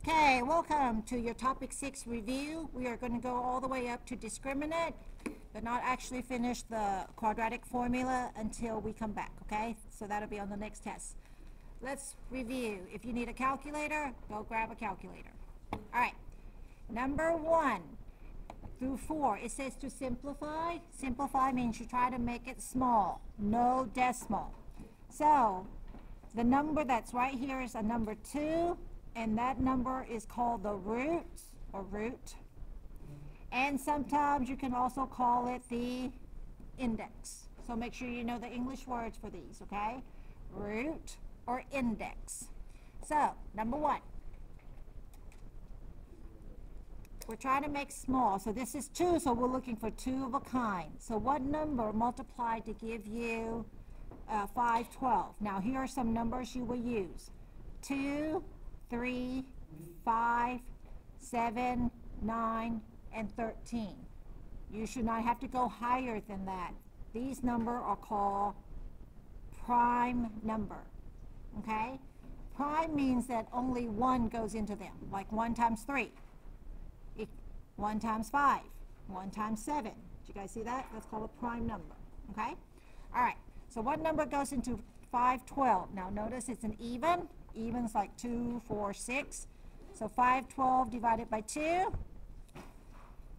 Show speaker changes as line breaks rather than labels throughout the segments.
Okay, welcome to your Topic 6 review. We are going to go all the way up to discriminant, but not actually finish the quadratic formula until we come back, okay? So that'll be on the next test. Let's review. If you need a calculator, go grab a calculator. All right, number 1 through 4, it says to simplify. Simplify means you try to make it small, no decimal. So the number that's right here is a number 2. And that number is called the root, or root. And sometimes you can also call it the index. So make sure you know the English words for these, okay? Root or index. So, number 1. We're trying to make small. So this is 2, so we're looking for 2 of a kind. So what number multiplied to give you 512? Now here are some numbers you will use. 2, 3, 5, 7, 9, and 13. You should not have to go higher than that. These numbers are called prime number, okay? Prime means that only 1 goes into them, like 1 times 3, 1 times 5, 1 times 7. Did you guys see that? That's called a prime number, okay? All right, so what number goes into 512? Now notice it's an even. Even's like 2, 4, 6. So 512 divided by 2.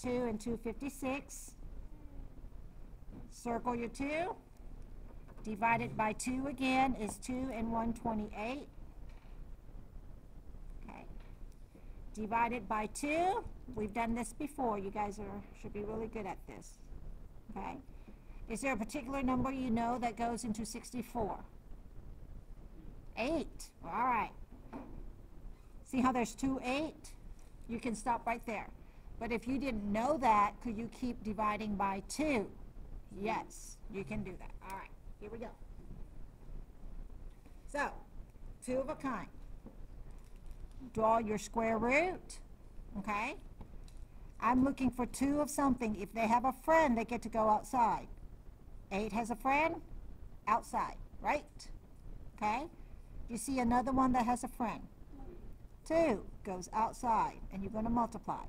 2 and 2, 56. Circle your 2. Divided by 2 again is 2 and 1, 28. Okay. Divided by 2. We've done this before. You guys should be really good at this. Okay. Is there a particular number you know that goes into 64? 8. All right. See how there's 2, 8? You can stop right there. But if you didn't know that, could you keep dividing by 2? Yes, you can do that. All right, here we go. So, 2 of a kind. Draw your square root, okay? I'm looking for 2 of something. If they have a friend, they get to go outside. 8 has a friend, outside, right? Okay? You see another one that has a friend. 2 goes outside, and you're going to multiply.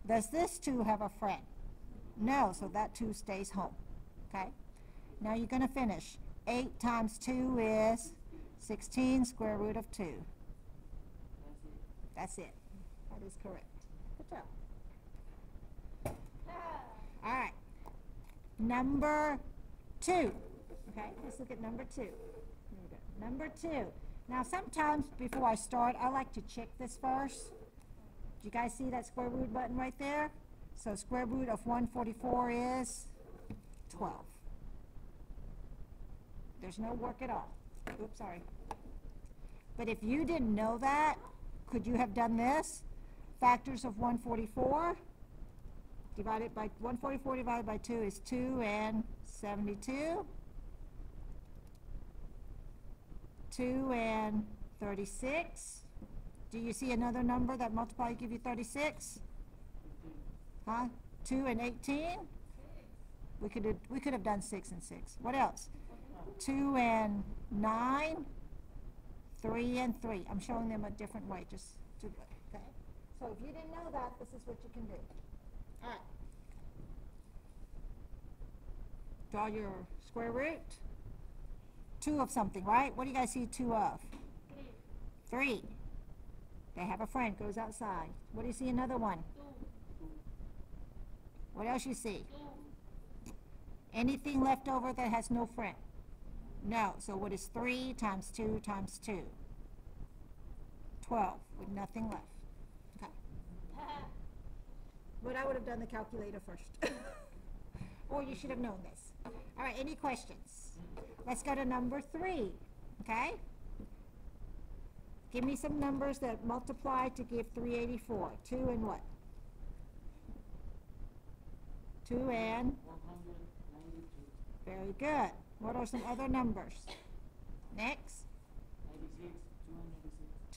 Does this 2 have a friend? No, so that 2 stays home. Okay? Now you're going to finish. 8 times 2 is 16, square root of 2. That's it. That is correct. Good job. All right. Number 2. Okay, let's look at number 2. Number 2. Now sometimes before I start, I like to check this first. Do you guys see that square root button right there? So square root of 144 is 12. There's no work at all. Oops, sorry. But if you didn't know that, could you have done this? Factors of 144 divided by 144 divided by 2 is 2 and 72. 2 and 36. Do you see another number that multiply give you 36? Huh? 2 and 18? We could have done 6 and 6. What else? 2 and 9. 3 and 3. I'm showing them a different way, just to okay. So if you didn't know that, this is what you can do. All right. Draw your square root. 2 of something, right? What do you guys see 2 of? 3. They have a friend, goes outside. What do you see another one? 2. What else you see? 2. Anything left over that has no friend? No. So what is 3 times 2 times 2? 12 with nothing left. Okay. But I would have done the calculator first. Or you should have known this. All right, any questions? Let's go to number 3, okay? Give me some numbers that multiply to give 384. 2 and what? 2 and? 192. Very good. What are some other numbers? Next?
96,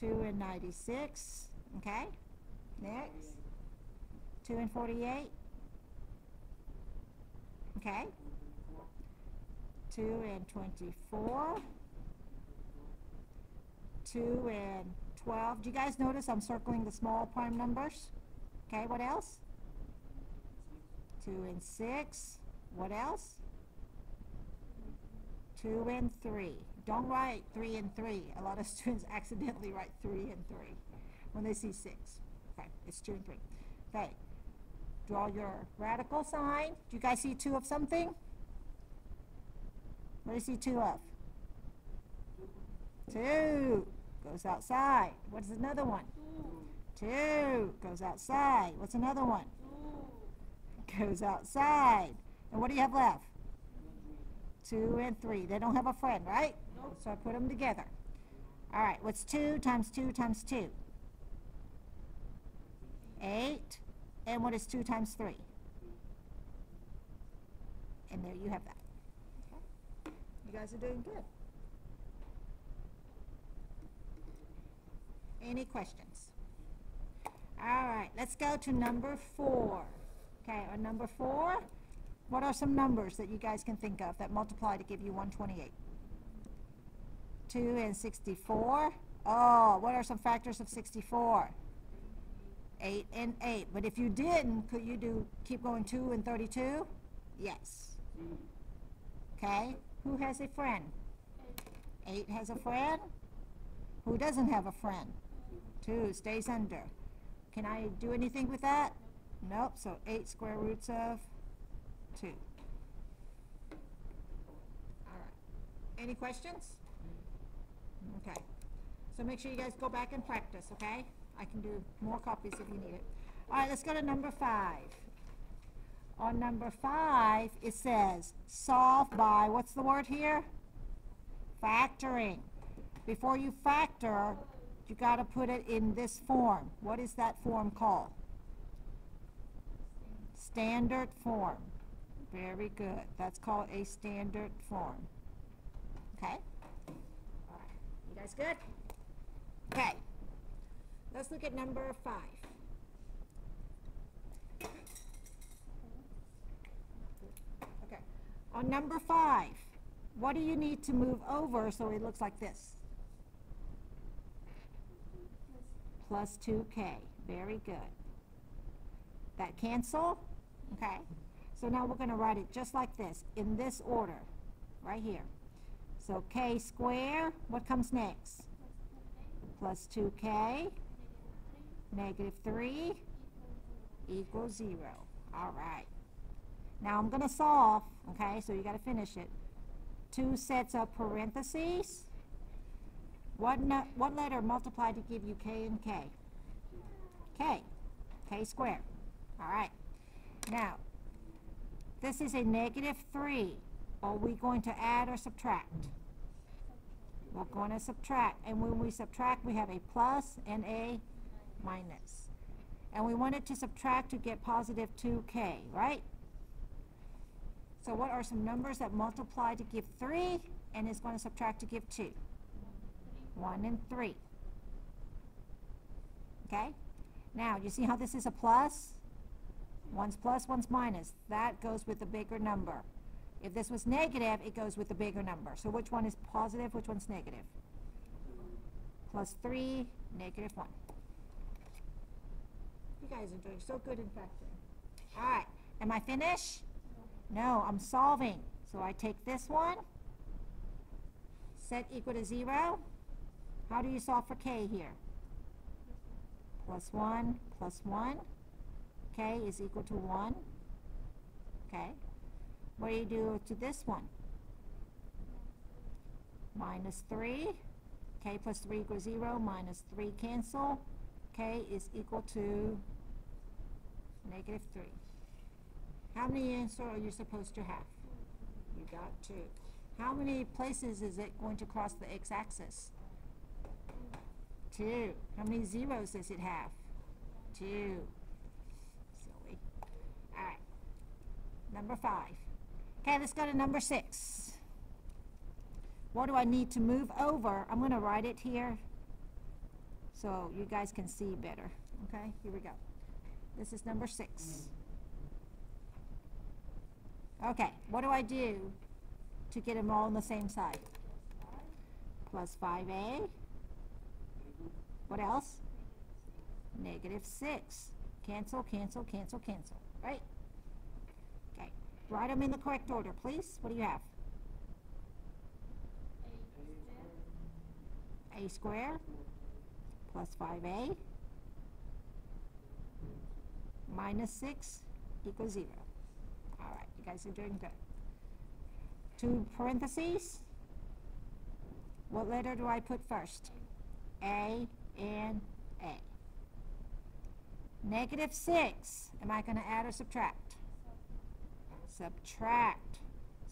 296.
2 and 96. Okay. Next? 2 and 48. Okay. 2 and 24. 2 and 12. Do you guys notice I'm circling the small prime numbers? Okay, what else? 2 and 6. What else? 2 and 3. Don't write 3 and 3. A lot of students accidentally write 3 and 3 when they see 6. Okay, it's 2 and 3. Okay, draw your radical sign. Do you guys see 2 of something? What do you see 2 of? 2 goes outside. What's another one? 2 goes outside. What's another one? Goes outside. And what do you have left? 2 and 3. They don't have a friend, right? So I put them together. All right, what's 2 times 2 times 2? 8. And what is 2 times 3? And there you have that. Okay. You guys are doing good. Any questions? All right, let's go to number 4. Okay, on number 4, what are some numbers that you guys can think of that multiply to give you 128? 2 and 64. Oh, what are some factors of 64? 8 and 8. But if you didn't, could you keep going 2 and 32? Yes. Okay, who has a friend? 8 has a friend. Who doesn't have a friend? 2 stays under. Can I do anything with that? Nope, so 8 square roots of 2. All right. Any questions? Okay. So make sure you guys go back and practice, okay? I can do more copies if you need it. All right, let's go to number 5. On number 5, it says solve by, what's the word here? Factoring. Before you factor, you got to put it in this form. What is that form called? Standard form. Very good. That's called a standard form. Okay? All right. You guys good? Okay. Let's look at number 5. Okay. On number 5, what do you need to move over so it looks like this? Plus 2k. Very good. That cancel? Okay. So now we're going to write it just like this, in this order, right here. So k squared, what comes next? Plus 2k, negative 3, equals 0. All right. Now I'm going to solve, okay, so you got to finish it. 2 sets of parentheses. What letter multiply to give you k and k? K. K squared. All right. Now, this is a negative 3. Are we going to add or subtract? We're going to subtract. And when we subtract, we have a plus and a minus. And we wanted to subtract to get positive 2k, right? So what are some numbers that multiply to give 3 and is going to subtract to give 2? 1 and 3. Okay? Now, you see how this is a plus? One's plus, one's minus. That goes with the bigger number. If this was negative, it goes with the bigger number. So which one is positive, which one's negative? Plus 3, negative 1. You guys are doing so good in factoring. All right, am I finished? No, I'm solving. So I take this one, set equal to 0. How do you solve for k here? Plus 1, plus 1. K is equal to 1. Okay. What do you do to this one? Minus 3. K plus 3 equals 0. Minus 3 cancel. K is equal to negative 3. How many answers are you supposed to have? You got 2. How many places is it going to cross the x-axis? 2. How many zeros does it have? 2. Silly. All right. Number 5. Okay, let's go to number 6. What do I need to move over? I'm going to write it here so you guys can see better. Okay, here we go. This is number 6. Okay, what do I do to get them all on the same side? Plus 5a What else? Negative 6. Cancel, cancel, cancel, cancel. Right? Okay. Write them in the correct order, please. What do you have? A squared plus 5a minus 6 equals 0. All right, you guys are doing good. 2 parentheses. What letter do I put first? A and A. Negative 6. Am I going to add or subtract? Subtract.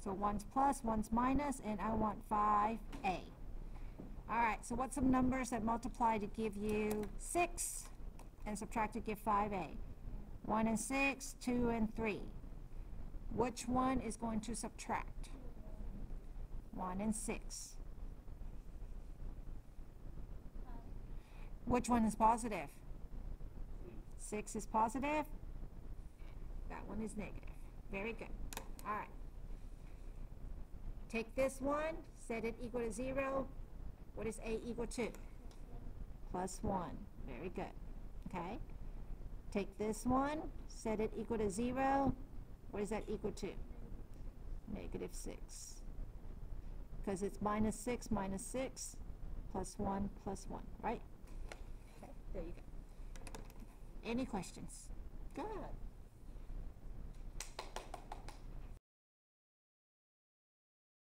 So one's plus, one's minus, and I want 5a. All right, so what's some numbers that multiply to give you 6 and subtract to give 5a? 1 and 6, 2 and 3. Which one is going to subtract? 1 and 6. Which one is positive? 6 is positive. That one is negative. Very good. All right. Take this one, set it equal to 0. What is a equal to? Plus 1. Very good. Okay. Take this one, set it equal to 0. What is that equal to? Negative 6. Because it's minus 6 plus 1 plus 1, right? Okay, there you go. Any questions? Good.